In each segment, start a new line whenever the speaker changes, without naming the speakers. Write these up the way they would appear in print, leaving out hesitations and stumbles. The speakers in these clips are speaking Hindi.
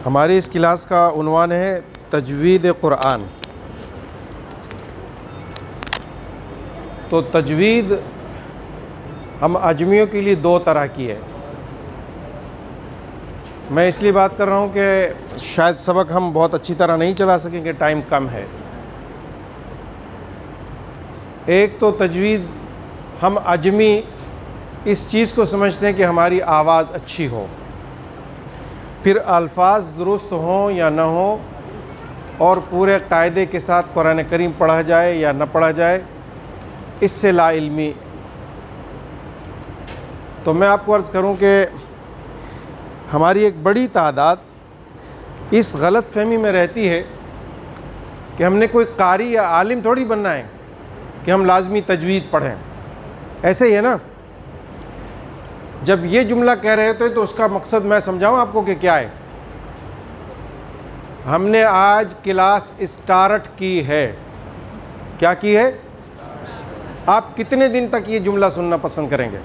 हमारी इस क्लास का उन्वान है तजवीद क़ुरआन। तो तजवीद हम अजमियों के लिए दो तरह की है। मैं इसलिए बात कर रहा हूँ कि शायद सबक हम बहुत अच्छी तरह नहीं चला सकेंगे, टाइम कम है। एक तो तजवीद हम अजमी इस चीज़ को समझते हैं कि हमारी आवाज़ अच्छी हो, फिर अल्फाज दुरुस्त हों या ना हो, और पूरे कायदे के साथ कुरान करीम पढ़ा जाए या न पढ़ा जाए, इससे लाइल्मी। तो मैं आपको अर्ज़ करूं कि हमारी एक बड़ी तादाद इस गलत फहमी में रहती है कि हमने कोई कारी या आलिम थोड़ी बनना है कि हम लाजमी तजवीद पढ़ें। ऐसे ही है ना, जब ये जुमला कह रहे थे तो उसका मकसद मैं समझाऊं आपको कि क्या है। हमने आज क्लास स्टार्ट की है। क्या की है? आप कितने दिन तक ये जुमला सुनना पसंद करेंगे?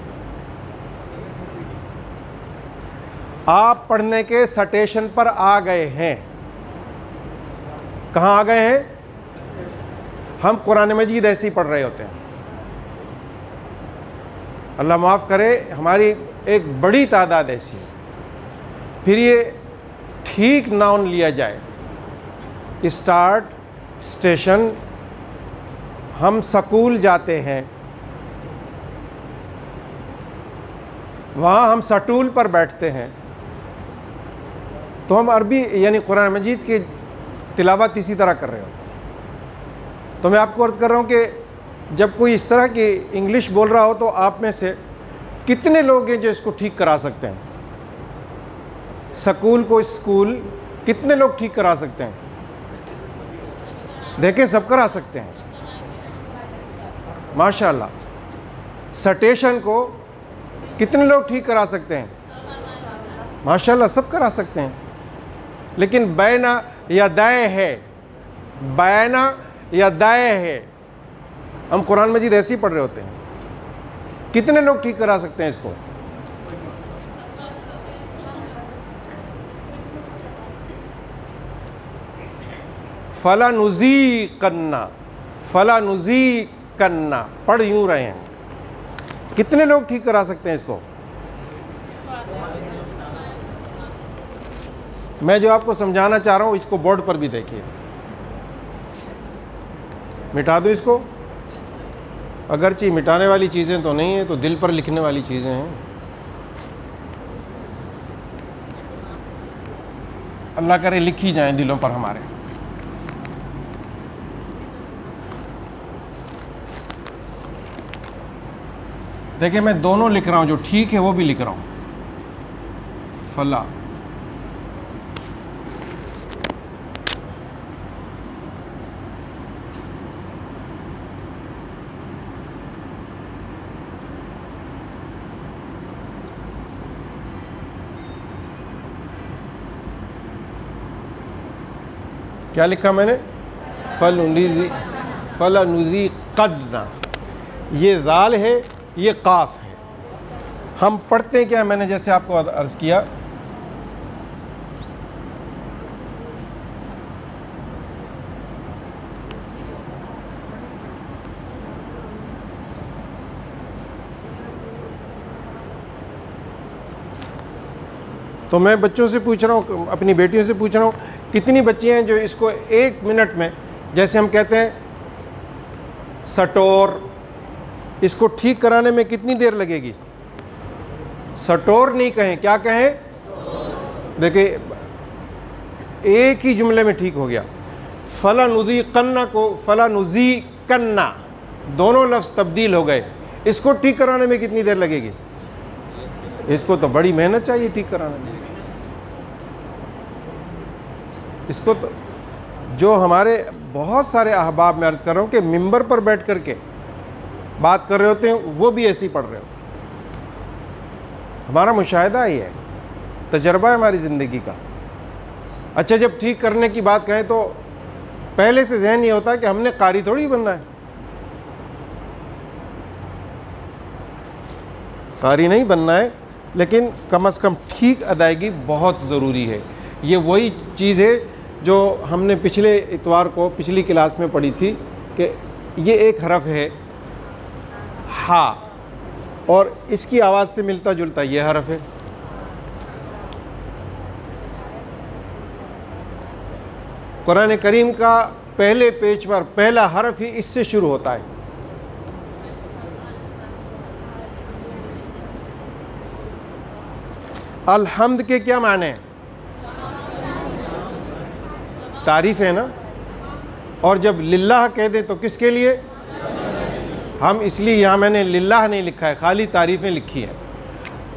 आप पढ़ने के स्टेशन पर आ गए हैं। कहाँ आ गए हैं? हम कुरान मजीद ऐसे ही पढ़ रहे होते हैं। अल्लाह माफ़ करे, हमारी एक बड़ी तादाद ऐसी है। फिर ये ठीक नाउन लिया जाए, स्टार्ट, स्टेशन। हम स्कूल जाते हैं, वहाँ हम स्टूल पर बैठते हैं। तो हम अरबी यानी कुरान मजीद की तिलावत इसी तरह कर रहे हो। तो मैं आपको अर्ज़ कर रहा हूँ कि जब कोई इस तरह की इंग्लिश बोल रहा हो तो आप में से कितने लोग हैं जो इसको ठीक करा सकते हैं? स्कूल को स्कूल कितने लोग ठीक करा सकते हैं? देखें, सब करा सकते हैं माशाल्लाह। स्टेशन को कितने लोग ठीक करा सकते हैं? माशाल्लाह, सब करा सकते हैं। लेकिन बैना या दाएं है, बैना या दाएं है, हम कुरान मजीद ऐसे ही पढ़ रहे होते हैं। कितने लोग ठीक करा सकते हैं इसको? फला नुज़ी कन्ना, फला नुज़ी कन्ना पढ़ यूं रहे हैं। कितने लोग ठीक करा सकते हैं इसको? मैं जो आपको समझाना चाह रहा हूं इसको बोर्ड पर भी देखिए। मिटा दो इसको। अगरचे मिटाने वाली चीज़ें तो नहीं है, तो दिल पर लिखने वाली चीज़ें हैं। अल्लाह करे लिखी जाएं दिलों पर हमारे। देखिए, मैं दोनों लिख रहा हूं, जो ठीक है वो भी लिख रहा हूं। फला, क्या लिखा मैंने? फलनुज़ी कन्ना। ये जाल है, ये काफ है। हम पढ़ते हैं क्या? मैंने जैसे आपको अर्ज़ किया, तो मैं बच्चों से पूछ रहा हूँ, अपनी बेटियों से पूछ रहा हूँ, कितनी बच्चियाँ हैं जो इसको 1 मिनट में, जैसे हम कहते हैं सटोर, इसको ठीक कराने में कितनी देर लगेगी? सटोर नहीं कहें, क्या कहें? देखिए, एक ही जुमले में ठीक हो गया। फला नुज़ी कन्ना को फला नुज़ी कन्ना, दोनों लफ्ज़ तब्दील हो गए। इसको ठीक कराने में कितनी देर लगेगी? इसको तो बड़ी मेहनत चाहिए ठीक कराने में। इसको तो जो हमारे बहुत सारे अहबाब, में अर्ज़ कर रहा हूँ कि मिंबर पर बैठ कर के बात कर रहे होते हैं, वो भी ऐसे ही पढ़ रहे होते हैं। हमारा मुशाहिदा ही है, तजर्बा है हमारी ज़िंदगी का। अच्छा, जब ठीक करने की बात कहें तो पहले से ज़हन ये होता है कि हमने कारी थोड़ी बनना है, कारी नहीं बनना है, लेकिन कम अज़ कम ठीक अदायगी बहुत ज़रूरी है। ये वही चीज़ है जो हमने पिछले इतवार को पिछली क्लास में पढ़ी थी कि ये एक हरफ है हा, और इसकी आवाज़ से मिलता जुलता ये हरफ है। कुरान करीम का पहले पेज पर पहला हरफ ही इससे शुरू होता है। अल्हम्द के क्या माने हैं? तारीफ है ना। और जब लिल्लाह कह दें तो किसके लिए? हम इसलिए यहाँ मैंने लिल्लाह नहीं लिखा है, खाली तारीफ़ें लिखी है।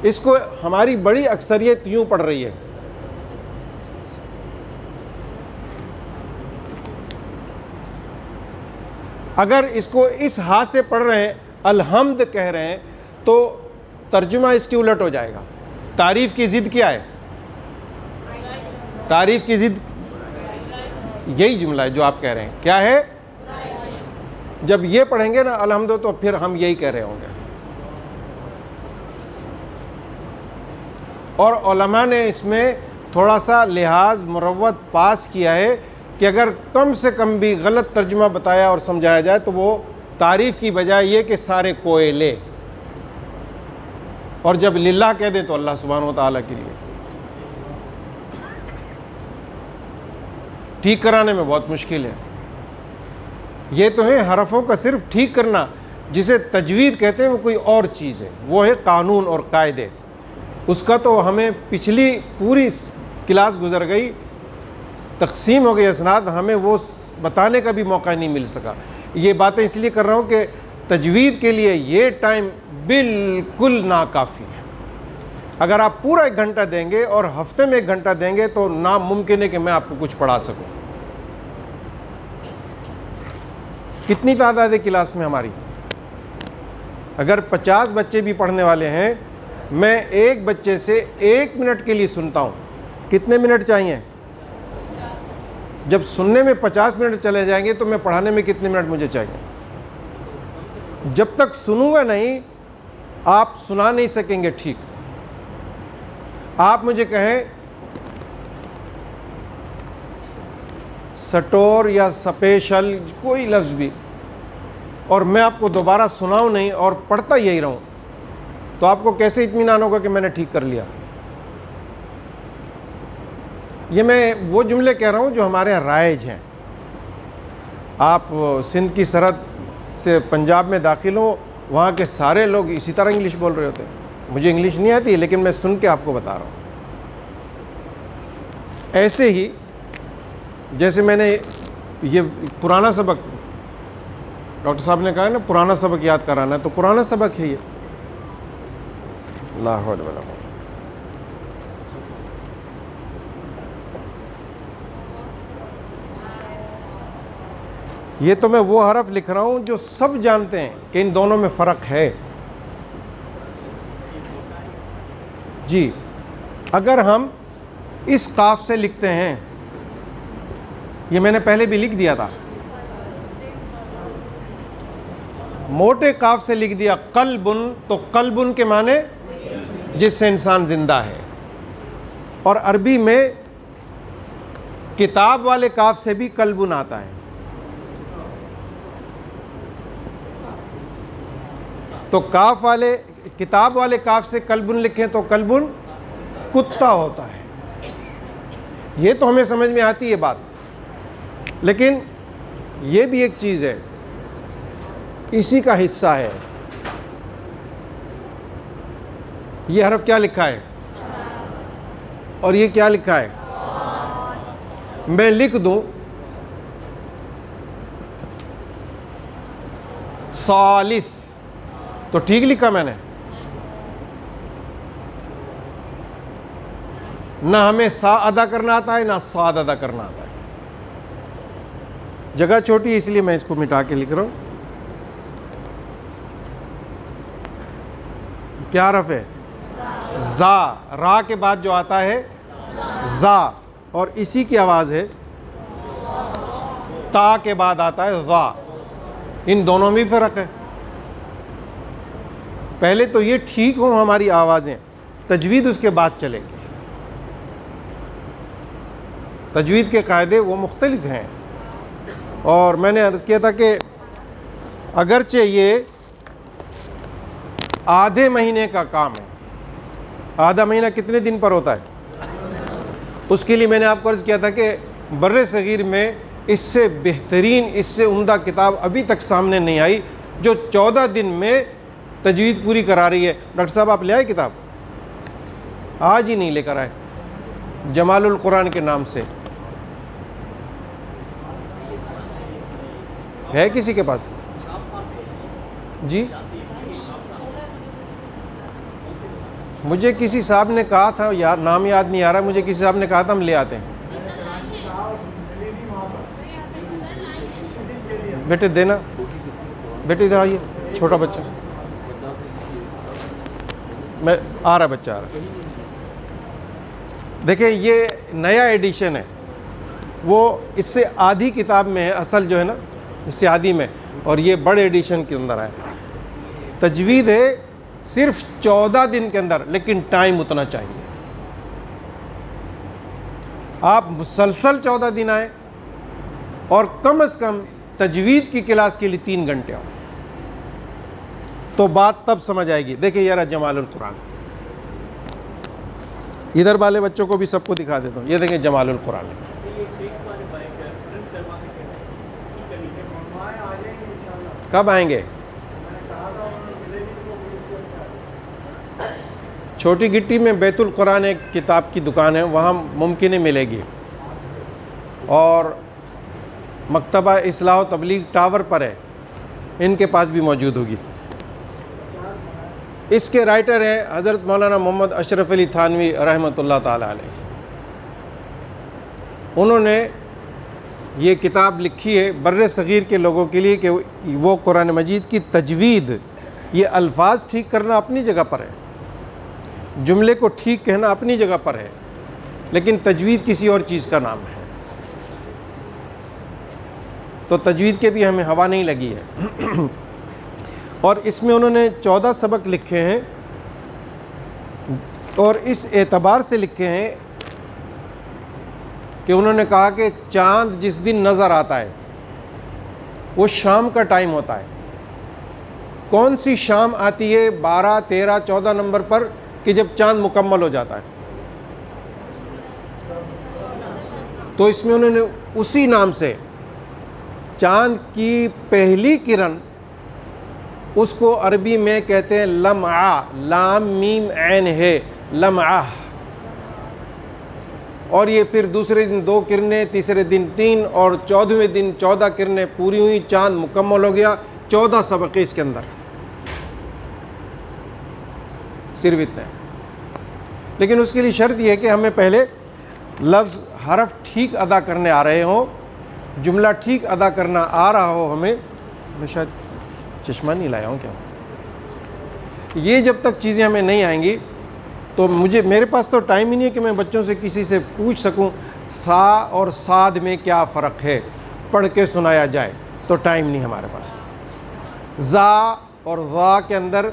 इसको हमारी बड़ी अक्सरियत यूँ पढ़ रही है। अगर इसको इस हाथ से पढ़ रहे हैं, अल्हम्द कह रहे हैं, तो तर्जुमा इसकी उलट हो जाएगा। तारीफ़ की ज़िद क्या है? तारीफ़ की ज़िद यही जुमला है जो आप कह रहे हैं। क्या है? जब ये पढ़ेंगे ना अल्हम्द, तो फिर हम यही कह रहे होंगे। और उलमा ने इसमें थोड़ा सा लिहाज मुरव्वत पास किया है कि अगर कम से कम भी गलत तर्जुमा बताया और समझाया जाए तो वो तारीफ़ की बजाय ये कि सारे कोयले, और जब लिल्लाह कह दें तो अल्लाह सुब्हानहू व तआला के लिए। ठीक कराने में बहुत मुश्किल है। ये तो है हरफों का सिर्फ ठीक करना, जिसे तजवीद कहते हैं वो कोई और चीज़ है, वो है कानून और कायदे। उसका तो हमें पिछली पूरी क्लास गुजर गई, तकसीम हो गई असनाद, हमें वो बताने का भी मौका नहीं मिल सका। ये बातें इसलिए कर रहा हूँ कि तजवीद के लिए ये टाइम बिल्कुल नाकाफ़ी है। अगर आप पूरा 1 घंटा देंगे और हफ्ते में 1 घंटा देंगे तो नामुमकिन है कि मैं आपको कुछ पढ़ा सकूं। कितनी तादाद है क्लास में हमारी? अगर 50 बच्चे भी पढ़ने वाले हैं, मैं एक बच्चे से 1 मिनट के लिए सुनता हूं। कितने मिनट चाहिए? जब सुनने में 50 मिनट चले जाएंगे तो मैं पढ़ाने में कितने मिनट मुझे चाहिए? जब तक सुनूंगा नहीं, आप सुना नहीं सकेंगे ठीक। आप मुझे कहें सटोर या स्पेशल कोई लफ्ज़ भी, और मैं आपको दोबारा सुनाऊं नहीं और पढ़ता यही रहूं, तो आपको कैसे इत्मीनान होगा कि मैंने ठीक कर लिया? ये मैं वो जुमले कह रहा हूं जो हमारे यहाँ राइज हैं। आप सिंध की सरहद से पंजाब में दाखिल हो, वहाँ के सारे लोग इसी तरह इंग्लिश बोल रहे होते हैं। मुझे इंग्लिश नहीं आती, लेकिन मैं सुन के आपको बता रहा हूँ। ऐसे ही जैसे मैंने ये पुराना सबक, डॉक्टर साहब ने कहा है ना पुराना सबक याद कराना है, तो पुराना सबक है ये। अल्लाह अकबर। ये तो मैं वो हरफ लिख रहा हूँ जो सब जानते हैं कि इन दोनों में फ़र्क है। जी, अगर हम इस काफ से लिखते हैं, ये मैंने पहले भी लिख दिया था, मोटे काफ से लिख दिया कल्बुन, तो कल्बुन के माने जिससे इंसान जिंदा है। और अरबी में किताब वाले काफ से भी कल्बुन आता है। तो काफ वाले, किताब वाले काफ से कल्बुन लिखें तो कल्बुन कुत्ता होता है। ये तो हमें समझ में आती है बात, लेकिन ये भी एक चीज़ है, इसी का हिस्सा है। ये हरफ क्या लिखा है और ये क्या लिखा है? मैं लिख दूं सालिस, तो ठीक लिखा मैंने ना? हमें सा अदा करना आता है ना साद अदा करना आता है। जगह छोटी है इसलिए मैं इसको मिटा के लिख रहा हूं। क्या हरफ है? जा। रा के बाद जो आता है जा, और इसी की आवाज है ता के बाद आता है जा। इन दोनों में फर्क है। पहले तो ये ठीक हो हमारी आवाज़ें, तजवीद उसके बाद चलेगी। तजवीद के कायदे वो मुख्तलिफ हैं। और मैंने अर्ज़ किया था कि अगरचे ये आधे महीने का काम है, आधा महीना कितने दिन पर होता है, उसके लिए मैंने आपको अर्ज़ किया था कि बर्रे सगीर में इससे बेहतरीन, इससे उम्दा किताब अभी तक सामने नहीं आई जो 14 दिन में तजवीद पूरी करा रही है। डॉक्टर साहब आप ले आए किताब? आज ही नहीं लेकर आए। जमालुल कुरान के नाम से है किसी के पास? जी, मुझे किसी साहब ने कहा था, यार नाम याद नहीं आ रहा, मुझे किसी साहब ने कहा था हम ले आते हैं। बेटे देना, बेटे इधर आइए, छोटा बच्चा, मैं आ रहा, बच्चा आ रहा। देखिए ये नया एडिशन है, वो इससे आधी किताब में है, असल जो है ना इससे आधी में, और ये बड़े एडिशन के अंदर है। तजवीद है सिर्फ 14 दिन के अंदर, लेकिन टाइम उतना चाहिए। आप मुसलसल 14 दिन आए और कम से कम तजवीद की क्लास के लिए 3 घंटे आओ, तो बात तब समझ आएगी। देखिए यार जमालुल कुरान, इधर वाले बच्चों को भी सबको दिखा देता हूँ। ये देखें जमालुल कुरान, कब आएंगे? छोटी गिट्टी में बैतुल कुरान एक किताब की दुकान है, वहाँ मुमकिन है मिलेगी। और मकतबा इस्लाह तबलीग टावर पर है, इनके पास भी मौजूद होगी। इसके राइटर हैं हज़रत मौलाना मोहम्मद अशरफ अली थानवी रहमतुल्लाह ताला अलैह। उन्होंने ये किताब लिखी है बर्रे सगीर के लोगों के लिए कि वो कुरान मजीद की तजवीद, ये अल्फाज ठीक करना अपनी जगह पर है, जुमले को ठीक कहना अपनी जगह पर है, लेकिन तजवीद किसी और चीज़ का नाम है। तो तजवीद के भी हमें हवा नहीं लगी है। और इसमें उन्होंने 14 सबक लिखे हैं, और इस एतबार से लिखे हैं कि उन्होंने कहा कि चाँद जिस दिन नज़र आता है वो शाम का टाइम होता है। कौन सी शाम आती है 12, 13, 14 नंबर पर कि जब चाँद मुकम्मल हो जाता है? तो इसमें उन्होंने उसी नाम से चाँद की पहली किरण, उसको अरबी में कहते हैं लम्आ, लाम मीम ऐन है, लम्आ। और ये फिर दूसरे दिन 2 किरणें, तीसरे दिन 3, और 14वें दिन 14 किरणें पूरी हुई, चाँद मुकम्मल हो गया। 14 सबक इसके अंदर, सिर्फ इतने। लेकिन उसके लिए शर्त यह है कि हमें पहले लफ्ज़ हरफ ठीक अदा करने आ रहे हों, जुमला ठीक अदा करना आ रहा हो हमें। मैं शायद चश्मा नहीं लाया हूँ क्या? ये जब तक चीज़ें हमें नहीं आएंगी तो मेरे पास तो टाइम ही नहीं है कि मैं बच्चों से किसी से पूछ सकूं सा और साद में क्या फ़र्क है, पढ़ के सुनाया जाए, तो टाइम नहीं हमारे पास। ज़ा और ज़ा के अंदर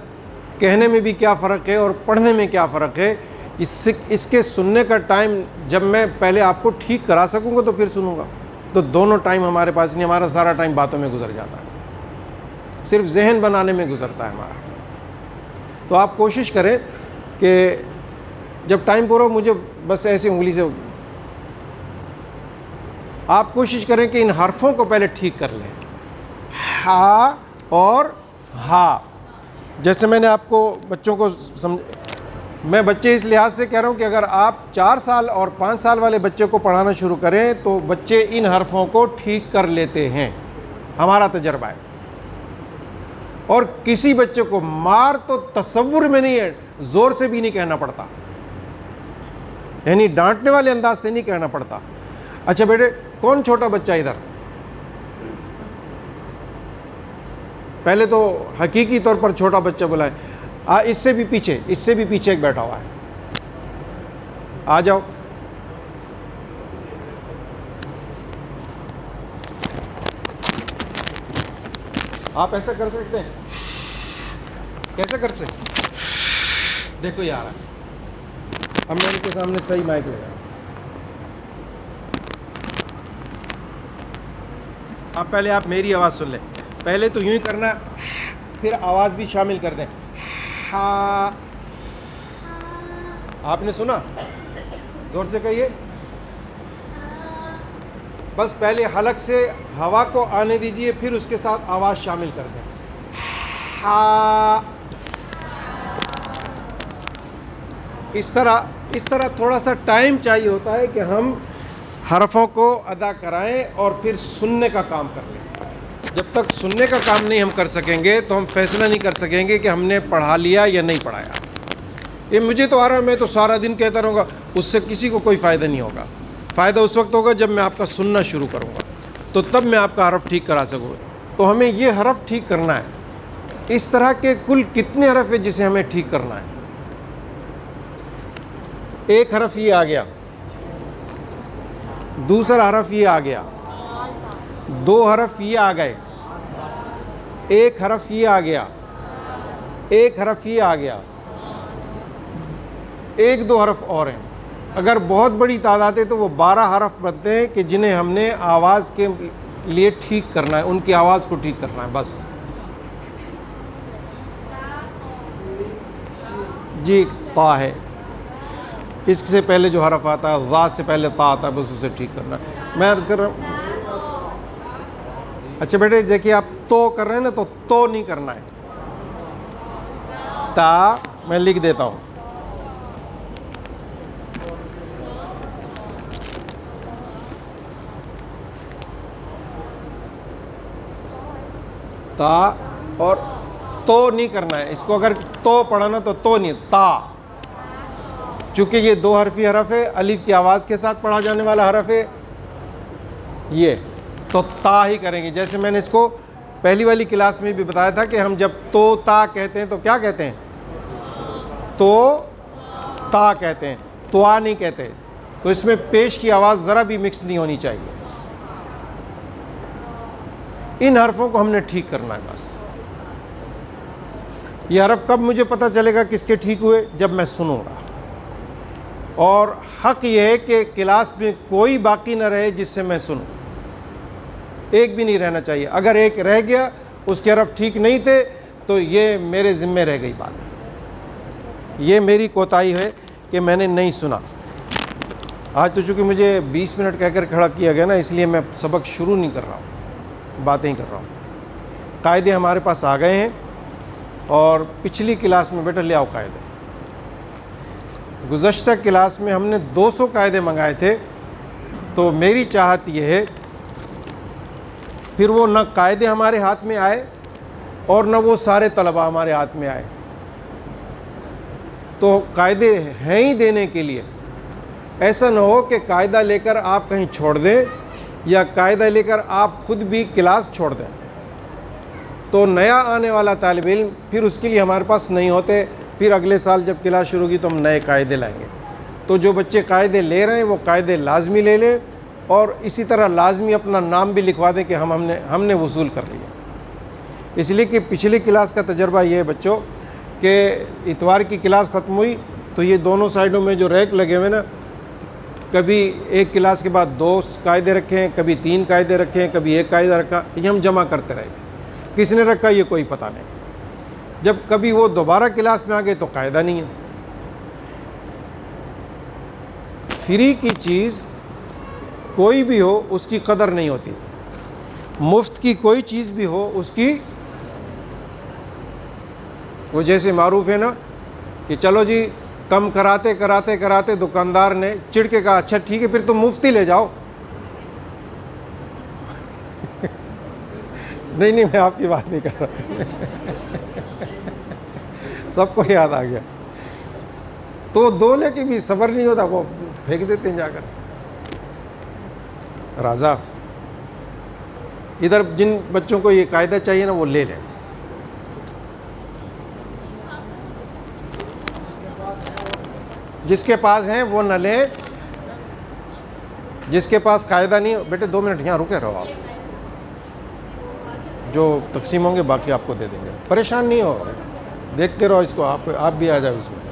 कहने में भी क्या फ़र्क है और पढ़ने में क्या फ़र्क है, इसके सुनने का टाइम जब मैं पहले आपको ठीक करा सकूँगा तो फिर सुनूँगा। तो दोनों टाइम हमारे पास नहीं, हमारा सारा टाइम बातों में गुजर जाता है, सिर्फ जहन बनाने में गुजरता है हमारा। तो आप कोशिश करें कि जब टाइम पूरा हो, मुझे बस ऐसे उंगली से आप कोशिश करें कि इन हरफों को पहले ठीक कर लें, हा और हा। जैसे मैंने आपको बच्चों को मैं बच्चे इस लिहाज से कह रहा हूँ कि अगर आप 4 साल और 5 साल वाले बच्चे को पढ़ाना शुरू करें तो बच्चे इन हरफों को ठीक कर लेते हैं, हमारा तजर्बा है। और किसी बच्चे को मार तो तसव्वुर में नहीं है, ज़ोर से भी नहीं कहना पड़ता, यानी डांटने वाले अंदाज से नहीं कहना पड़ता। अच्छा बेटे, कौन छोटा बच्चा इधर? पहले तो हकीकी तौर पर छोटा बच्चा बुलाए। इससे भी पीछे एक बैठा हुआ है, आ जाओ। आप ऐसा कर सकते हैं? कैसे कर सकते? देखो यार, अब मैं इनके सामने सही माइक लगा, अब पहले आप मेरी आवाज़ सुन लें। पहले तो यूं ही करना, फिर आवाज़ भी शामिल कर दें। हा, आपने सुना? जोर से कहिए। बस पहले हलक से हवा को आने दीजिए, फिर उसके साथ आवाज़ शामिल कर दें। हा। इस तरह थोड़ा सा टाइम चाहिए होता है कि हम हरफों को अदा कराएं और फिर सुनने का काम कर लें। जब तक सुनने का काम नहीं हम कर सकेंगे तो हम फैसला नहीं कर सकेंगे कि हमने पढ़ा लिया या नहीं पढ़ाया। ये मुझे तो आ रहा है, मैं तो सारा दिन कहता रहूँगा, उससे किसी को कोई फ़ायदा नहीं होगा। फ़ायदा उस वक्त होगा जब मैं आपका सुनना शुरू करूँगा, तो तब मैं आपका हरफ ठीक करा सकूँगा। तो हमें ये हरफ ठीक करना है। इस तरह के कुल कितने हरफ है जिसे हमें ठीक करना है? एक हरफ ये आ गया, दूसरा हरफ ये आ गया, दो हरफ ये आ गए, एक हरफ ये आ गया, एक हरफ ये आ गया, एक दो हरफ और हैं। अगर बहुत बड़ी तादाद है तो वो 12 हरफ बनते हैं कि जिन्हें हमने आवाज़ के लिए ठीक करना है, उनकी आवाज़ को ठीक करना है। बस जी, ता है, इससे पहले जो हरफ आता है, ज़ा से पहले ता आता है, बस उसे ठीक करना है। मैं अर्ज़ कर रहा हूँ। अच्छा बेटे देखिए, आप तो कर रहे हैं ना, तो नहीं करना है। ता मैं लिख देता हूँ। ता और तो नहीं करना है। इसको अगर तो पढ़ाना तो नहीं, ता। चूँकि ये दो हरफी हरफ है, अलिफ की आवाज़ के साथ पढ़ा जाने वाला हरफ है ये, तो ता ही करेंगे। जैसे मैंने इसको पहली वाली क्लास में भी बताया था कि हम जब तो ता कहते हैं तो क्या कहते हैं? तो ता कहते हैं, तो आ नहीं कहते। तो इसमें पेश की आवाज़ ज़रा भी मिक्स नहीं होनी चाहिए। इन हरफों को हमने ठीक करना है बस। ये हरफ कब मुझे पता चलेगा किसके ठीक हुए? जब मैं सुनूंगा। और हक ये है कि क्लास में कोई बाकी ना रहे जिससे मैं सुनूं, एक भी नहीं रहना चाहिए। अगर एक रह गया, उसके हरफ ठीक नहीं थे, तो ये मेरे ज़िम्मे रह गई बात। ये मेरी कोताही है कि मैंने नहीं सुना। आज तो चूँकि मुझे 20 मिनट कहकर खड़ा किया गया ना, इसलिए मैं सबक शुरू नहीं कर रहा हूँ, बातें ही कर रहा हूँ। कायदे हमारे पास आ गए हैं और पिछली क्लास में बेटा ले आओ कायदे। गुज़श्ता क्लास में हमने 200 कायदे मंगाए थे। तो मेरी चाहत यह है फिर वो न कायदे हमारे हाथ में आए और न वो सारे तलबा हमारे हाथ में आए। तो कायदे हैं ही देने के लिए। ऐसा न हो कि कायदा लेकर आप कहीं छोड़ दें या कायदा लेकर आप खुद भी क्लास छोड़ दें। तो नया आने वाला तालिब इल्म फिर उसके लिए हमारे पास नहीं होते। फिर अगले साल जब क्लास शुरू होगी तो हम नए कायदे लाएंगे। तो जो बच्चे कायदे ले रहे हैं वो कायदे लाजमी ले लें और इसी तरह लाजमी अपना नाम भी लिखवा दें कि हमने वसूल कर लिया। इसलिए कि पिछली क्लास का तजर्बा ये है बच्चों कि इतवार की क्लास ख़त्म हुई तो ये दोनों साइडों में जो रैक लगे हुए ना, कभी एक क्लास के बाद 2 कायदे रखे हैं, कभी 3 कायदे रखे हैं, कभी 1 कायदा रखा, ये हम जमा करते रहे। किसने रखा ये कोई पता नहीं। जब कभी वो दोबारा क्लास में आ गए तो कायदा नहीं है। फ्री की चीज़ कोई भी हो उसकी कदर नहीं होती। मुफ्त की कोई चीज़ भी हो उसकी, वो जैसे मारूफ है ना कि चलो जी कम कराते कराते कराते दुकानदार ने चिढ़ के कहा अच्छा ठीक है फिर तुम मुफ्त ही ले जाओ। नहीं मैं आपकी बात नहीं कर रहा। सबको याद आ गया। तो 2 लेके भी सब्र नहीं होता, वो फेंक देते हैं जाकर। राजा इधर जिन बच्चों को ये कायदा चाहिए ना वो ले लें। जिसके पास हैं वो न लें, जिसके पास कायदा नहीं। बेटे 2 मिनट यहाँ रुके रहो आप, जो तकसीम होंगे बाकी आपको दे देंगे। परेशान नहीं हो, देखते रहो इसको। आप भी आ जाओ इसमें।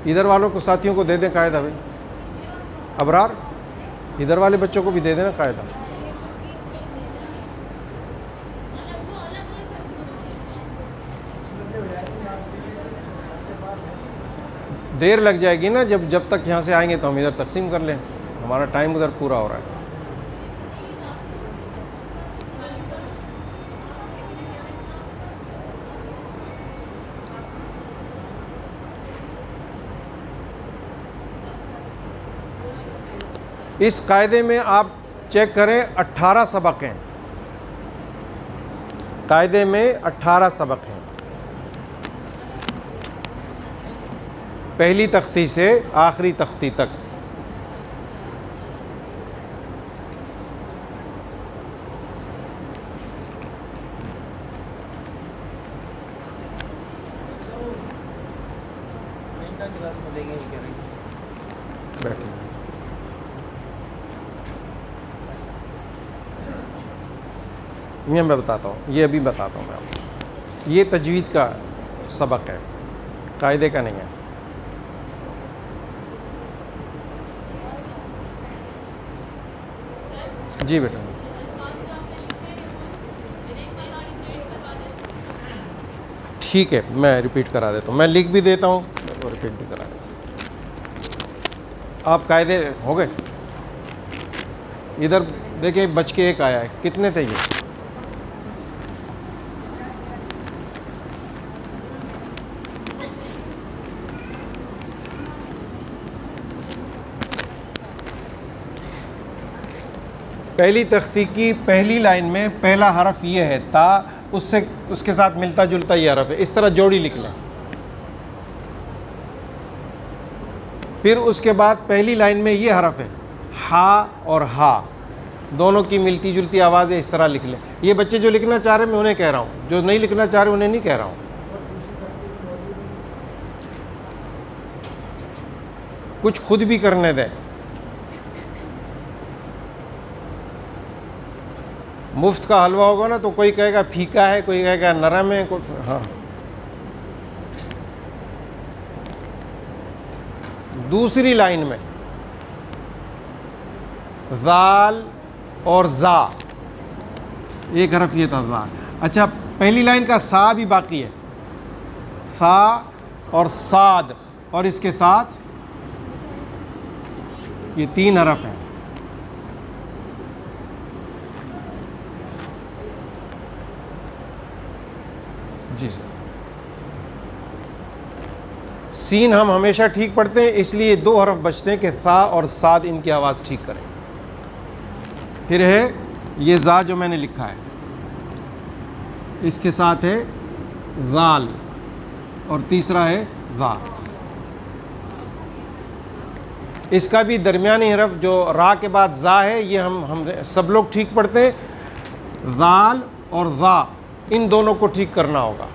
इधर वालों को साथियों को दे दें कायदा भाई। अबरार, इधर वाले बच्चों को भी दे देना कायदा। देर लग जाएगी ना, जब तक यहाँ से आएंगे तो हम इधर तकसीम कर लें, हमारा टाइम उधर पूरा हो रहा है। इस कायदे में आप चेक करें 18 सबक हैं, कायदे में 18 सबक हैं, पहली तख्ती से आखिरी तख्ती तक। बैठिए, मैं बताता हूँ, ये अभी बताता हूँ मैं आपको। ये तजवीद का सबक है, कायदे का नहीं है। जी बेटा, ठीक है, मैं रिपीट करा देता हूँ, मैं लिख भी देता हूँ और रिपीट भी करा देता हूँ। आप कायदे हो गए? इधर देखिए, बच के एक आया है, कितने थे ये? पहली तख्ती की पहली लाइन में पहला हरफ ये है ता, उसके साथ मिलता जुलता ये हरफ है, इस तरह जोड़ी लिख लें। फिर उसके बाद पहली लाइन में ये हरफ है हा और हा, दोनों की मिलती जुलती आवाज़ है, इस तरह लिख लें। ये बच्चे जो लिखना चाह रहे हैं मैं उन्हें कह रहा हूँ, जो नहीं लिखना चाह रहे उन्हें नहीं कह रहा हूँ। कुछ खुद भी करने दें। मुफ्त का हलवा होगा ना तो कोई कहेगा फीका है, कोई कहेगा नरम है, कोई हाँ। दूसरी लाइन में ज़ाल और ज़ा, एक हरफ ये था ज़ा। अच्छा, पहली लाइन का सा भी बाकी है, सा और साद, और इसके साथ ये 3 हरफ हैं। जी सर, सीन हम हमेशा ठीक पढ़ते हैं, इसलिए 2 हरफ बचते हैं कि सा और साद, इनकी आवाज़ ठीक करें। फिर है ये ज़ा जो मैंने लिखा है, इसके साथ है ज़ाल, और तीसरा है ज़ा। इसका भी दरमियानी हरफ जो रा के बाद ज़ा है, ये हम सब लोग ठीक पढ़ते हैं। ज़ाल और ज़ा, इन दोनों को ठीक करना होगा।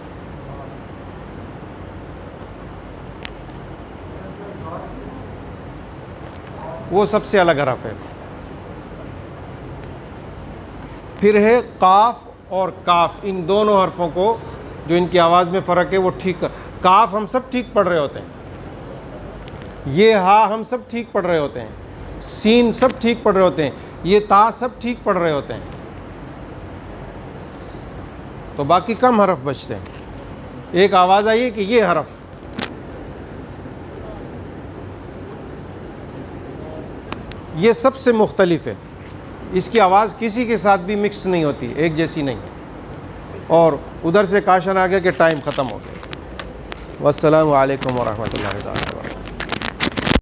वो सबसे अलग हरफ है। फिर है काफ और काफ, इन दोनों हरफों को जो इनकी आवाज़ में फ़र्क है वो ठीक कर। काफ हम सब ठीक पढ़ रहे होते हैं, ये हा हम सब ठीक पढ़ रहे होते हैं, सीन सब ठीक पढ़ रहे होते हैं, ये ता सब ठीक पढ़ रहे होते हैं, तो बाकी कम हरफ बचते हैं। एक आवाज़ आई है कि ये हरफ, ये सबसे मुख्तलिफ है, इसकी आवाज़ किसी के साथ भी मिक्स नहीं होती, एक जैसी नहीं है। और उधर से काशन आ गया कि टाइम ख़त्म हो गया। वस्सलामु अलैकुम वरहमतुल्लाहि वबरकातुहू।